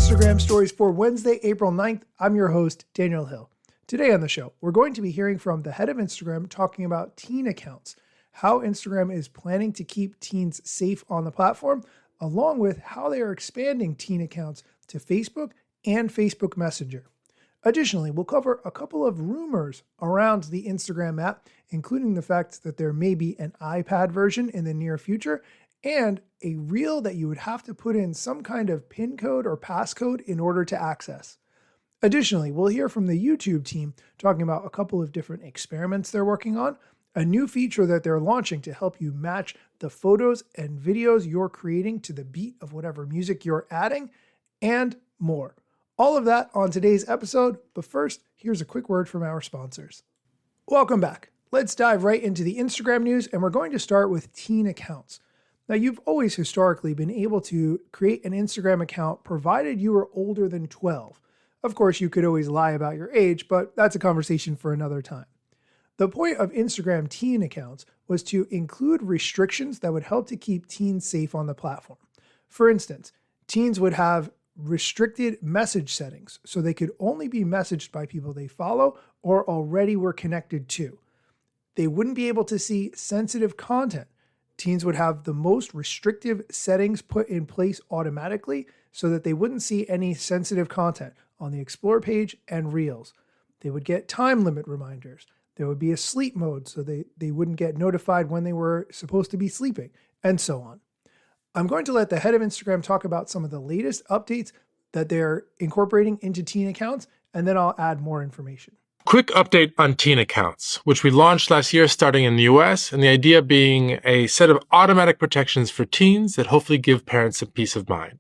Instagram Stories for Wednesday, April 9th. I'm your host, Daniel Hill. Today on the show, we're going to be hearing from the head of Instagram talking about teen accounts, how Instagram is planning to keep teens safe on the platform, along with how they are expanding teen accounts to Facebook and Facebook Messenger. Additionally, we'll cover a couple of rumors around the Instagram app, including the fact that there may be an iPad version in the near future and a reel that you would have to put in some kind of PIN code or passcode in order to access. Additionally, we'll hear from the YouTube team talking about a couple of different experiments they're working on, a new feature that they're launching to help you match the photos and videos you're creating to the beat of whatever music you're adding, and more. All of that on today's episode, but first, here's a quick word from our sponsors. Welcome back. Let's dive right into the Instagram news, and we're going to start with teen accounts. Now, you've always historically been able to create an Instagram account provided you were older than 12. Of course, you could always lie about your age, but that's a conversation for another time. The point of Instagram teen accounts was to include restrictions that would help to keep teens safe on the platform. For instance, teens would have restricted message settings, so they could only be messaged by people they follow or already were connected to. They wouldn't be able to see sensitive content. Teens would have the most restrictive settings put in place automatically so that they wouldn't see any sensitive content on the Explore page and Reels. They would get time limit reminders. There would be a sleep mode so they wouldn't get notified when they were supposed to be sleeping, and so on. I'm going to let the head of Instagram talk about some of the latest updates that they're incorporating into teen accounts, and then I'll add more information. Quick update on teen accounts, which we launched last year starting in the US, and the idea being a set of automatic protections for teens that hopefully give parents some peace of mind.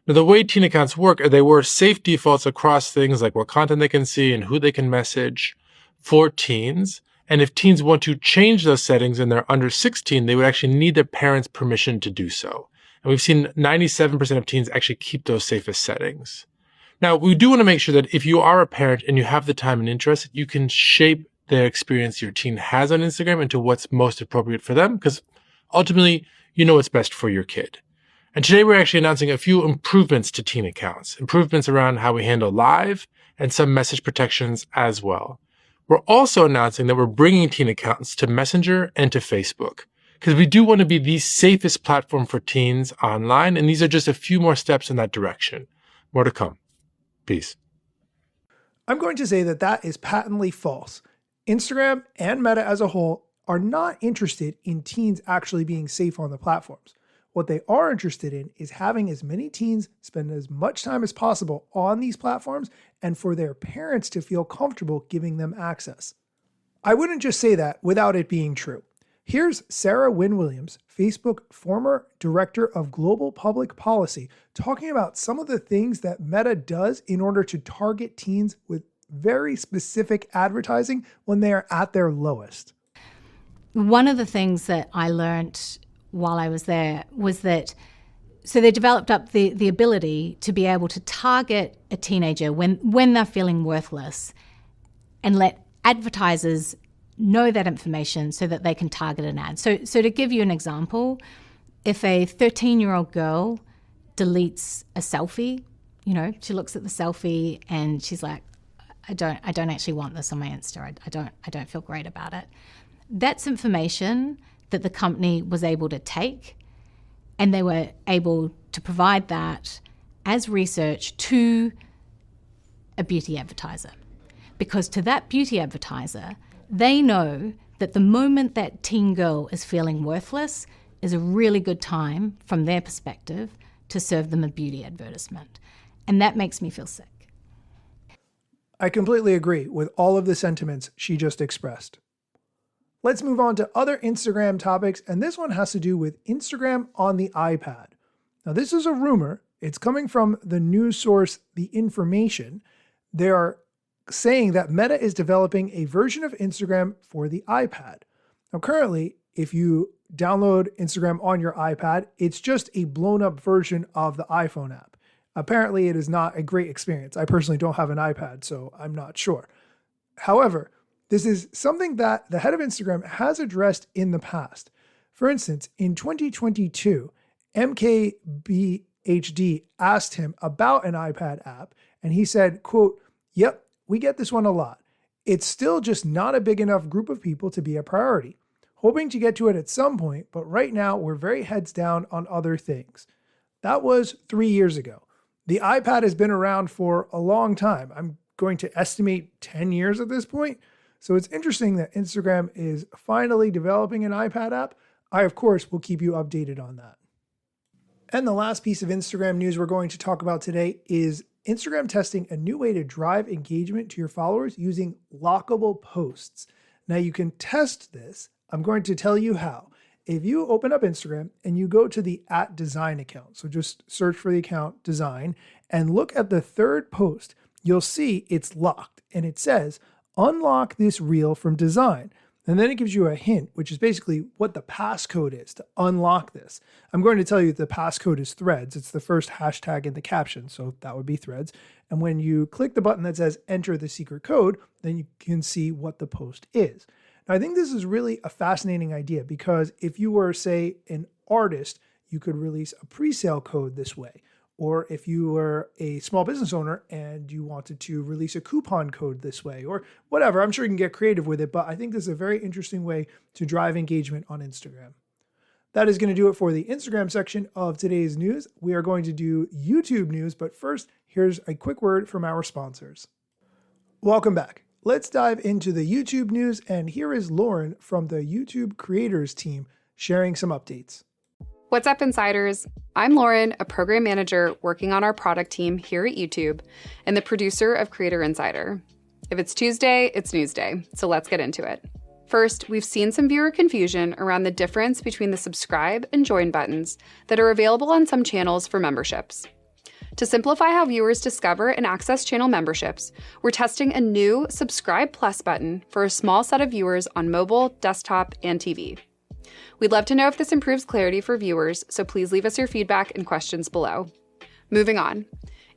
Now, the way teen accounts work are they were safe defaults across things like what content they can see and who they can message for teens. And if teens want to change those settings and they're under 16, they would actually need their parents' permission to do so. And we've seen 97% of teens actually keep those safest settings. Now, we do want to make sure that if you are a parent and you have the time and interest, you can shape the experience your teen has on Instagram into what's most appropriate for them, because ultimately, you know what's best for your kid. And today we're actually announcing a few improvements to teen accounts, improvements around how we handle live and some message protections as well. We're also announcing that we're bringing teen accounts to Messenger and to Facebook, because we do want to be the safest platform for teens online, and these are just a few more steps in that direction. More to come. Peace. I'm going to say that that is patently false. Instagram and Meta as a whole are not interested in teens actually being safe on the platforms. What they are interested in is having as many teens spend as much time as possible on these platforms and for their parents to feel comfortable giving them access. I wouldn't just say that without it being true. Here's Sarah Wynne Williams, Facebook former Director of Global Public Policy, talking about some of the things that Meta does in order to target teens with very specific advertising when they are at their lowest. One of the things that I learned while I was there was that, so they developed up the ability to be able to target a teenager when they're feeling worthless and let advertisers know that information so that they can target an ad. So to give you an example, if a 13-year-old girl deletes a selfie, she looks at the selfie and she's like, I don't actually want this on my Insta. I don't feel great about it. That's information that the company was able to take, and they were able to provide that as research to a beauty advertiser. Because to that beauty advertiser, they know that the moment that teen girl is feeling worthless is a really good time, from their perspective, to serve them a beauty advertisement. And that makes me feel sick. I completely agree with all of the sentiments she just expressed. Let's move on to other Instagram topics, and this one has to do with Instagram on the iPad. Now, this is a rumor. It's coming from the news source, The Information. They are saying that Meta is developing a version of Instagram for the iPad. Now, currently, if you download Instagram on your iPad, it's just a blown up version of the iPhone app. Apparently, it is not a great experience. I personally don't have an iPad, so I'm not sure. However, this is something that the head of Instagram has addressed in the past. For instance, in 2022, MKBHD HD asked him about an iPad app, and he said, quote, "Yep, we get this one a lot. It's still just not a big enough group of people to be a priority. Hoping to get to it at some point, but right now we're very heads down on other things." That was 3 years ago. The iPad has been around for a long time. I'm going to estimate 10 years at this point. So it's interesting that Instagram is finally developing an iPad app. I, of course, will keep you updated on that. And the last piece of Instagram news we're going to talk about today is Instagram testing a new way to drive engagement to your followers using lockable posts. Now you can test this. I'm going to tell you how. If you open up Instagram and you go to the @design account, so just search for the account design and look at the third post, you'll see it's locked and it says, "Unlock this reel from design." And then it gives you a hint, which is basically what the passcode is to unlock this. I'm going to tell you the passcode is threads. It's the first hashtag in the caption, so that would be threads. And when you click the button that says enter the secret code, then you can see what the post is. Now, I think this is really a fascinating idea because if you were, say, an artist, you could release a pre-sale code this way. Or if you were a small business owner and you wanted to release a coupon code this way, or whatever, I'm sure you can get creative with it, but I think this is a very interesting way to drive engagement on Instagram. That is going to do it for the Instagram section of today's news. We are going to do YouTube news, but first, here's a quick word from our sponsors. Welcome back. Let's dive into the YouTube news, and here is Lauren from the YouTube creators team sharing some updates. What's up, insiders? I'm Lauren, a program manager working on our product team here at YouTube and the producer of Creator Insider. If it's Tuesday, it's news day, so let's get into it. First, we've seen some viewer confusion around the difference between the subscribe and join buttons that are available on some channels for memberships. To simplify how viewers discover and access channel memberships, we're testing a new Subscribe Plus button for a small set of viewers on mobile, desktop, and TV. We'd love to know if this improves clarity for viewers, so please leave us your feedback and questions below. Moving on.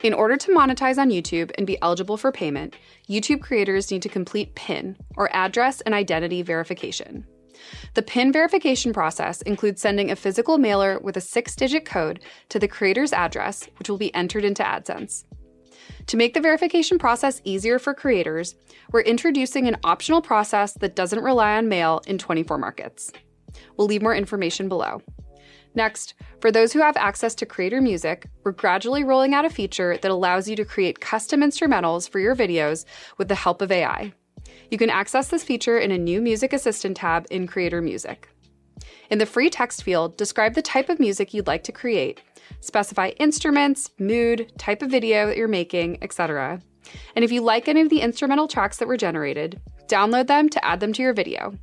In order to monetize on YouTube and be eligible for payment, YouTube creators need to complete PIN, or address and identity verification. The PIN verification process includes sending a physical mailer with a 6-digit code to the creator's address, which will be entered into AdSense. To make the verification process easier for creators, we're introducing an optional process that doesn't rely on mail in 24 markets. We'll leave more information below. Next, for those who have access to Creator Music, we're gradually rolling out a feature that allows you to create custom instrumentals for your videos with the help of AI. You can access this feature in a new Music Assistant tab in Creator Music. In the free text field, describe the type of music you'd like to create, specify instruments, mood, type of video that you're making, etc. And if you like any of the instrumental tracks that were generated, download them to add them to your video.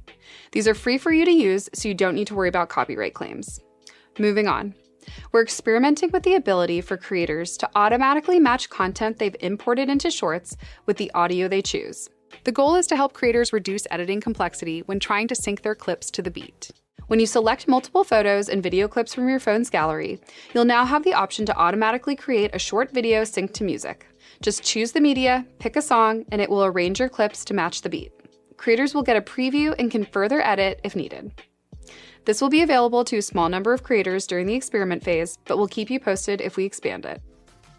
These are free for you to use, so you don't need to worry about copyright claims. Moving on. We're experimenting with the ability for creators to automatically match content they've imported into Shorts with the audio they choose. The goal is to help creators reduce editing complexity when trying to sync their clips to the beat. When you select multiple photos and video clips from your phone's gallery, you'll now have the option to automatically create a short video synced to music. Just choose the media, pick a song, and it will arrange your clips to match the beat. Creators will get a preview and can further edit if needed. This will be available to a small number of creators during the experiment phase, but we'll keep you posted if we expand it.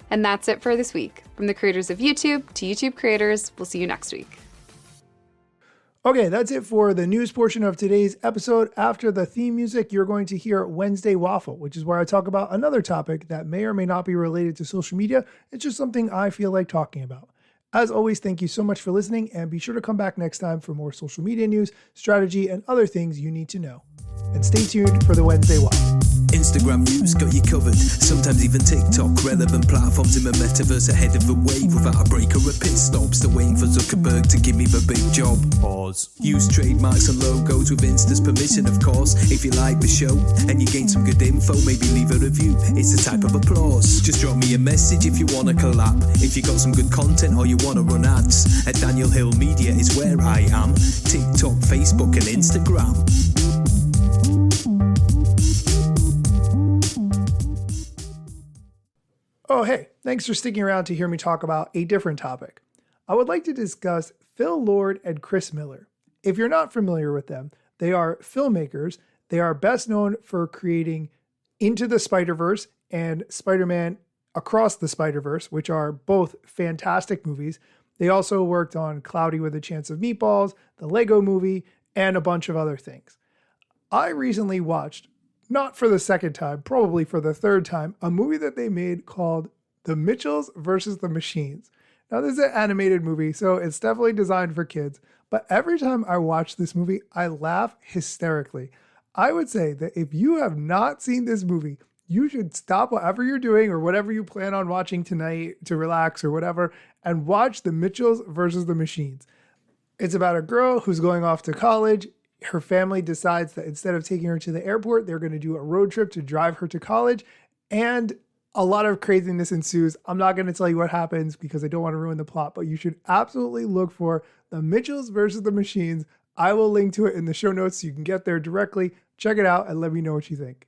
And that's it for this week. From the creators of YouTube to YouTube creators, we'll see you next week. Okay, that's it for the news portion of today's episode. After the theme music, you're going to hear Wednesday Waffle, which is where I talk about another topic that may or may not be related to social media. It's just something I feel like talking about. As always, thank you so much for listening, and be sure to come back next time for more social media news, strategy, and other things you need to know. And stay tuned for the Wednesday Waffle. Instagram news got you covered, sometimes even TikTok. Relevant platforms in the metaverse ahead of the wave without a break or a pit stop. Still waiting for Zuckerberg to give me the big job. Pause. Use trademarks and logos with Insta's permission, of course. If you like the show and you gain some good info, maybe leave a review. It's a type of applause. Just drop me a message if you want to collab. If you got some good content or you want to run ads, at Daniel Hill Media is where I am. TikTok, Facebook and Instagram. Oh, hey, thanks for sticking around to hear me talk about a different topic. I would like to discuss Phil Lord and Chris Miller. If you're not familiar with them, they are filmmakers. They are best known for creating Into the Spider-Verse and Spider-Man Across the Spider-Verse, which are both fantastic movies. They also worked on Cloudy with a Chance of Meatballs, the Lego Movie, and a bunch of other things. I recently watched, not for the second time, probably for the third time, a movie that they made called The Mitchells versus the Machines. Now, this is an animated movie, so it's definitely designed for kids, but every time I watch this movie, I laugh hysterically. I would say that if you have not seen this movie, you should stop whatever you're doing or whatever you plan on watching tonight to relax or whatever, and watch The Mitchells versus the Machines. It's about a girl who's going off to college. Her family decides that instead of taking her to the airport, they're going to do a road trip to drive her to college. And a lot of craziness ensues. I'm not going to tell you what happens because I don't want to ruin the plot, but you should absolutely look for The Mitchells versus the Machines. I will link to it in the show notes so you can get there directly. Check it out and let me know what you think.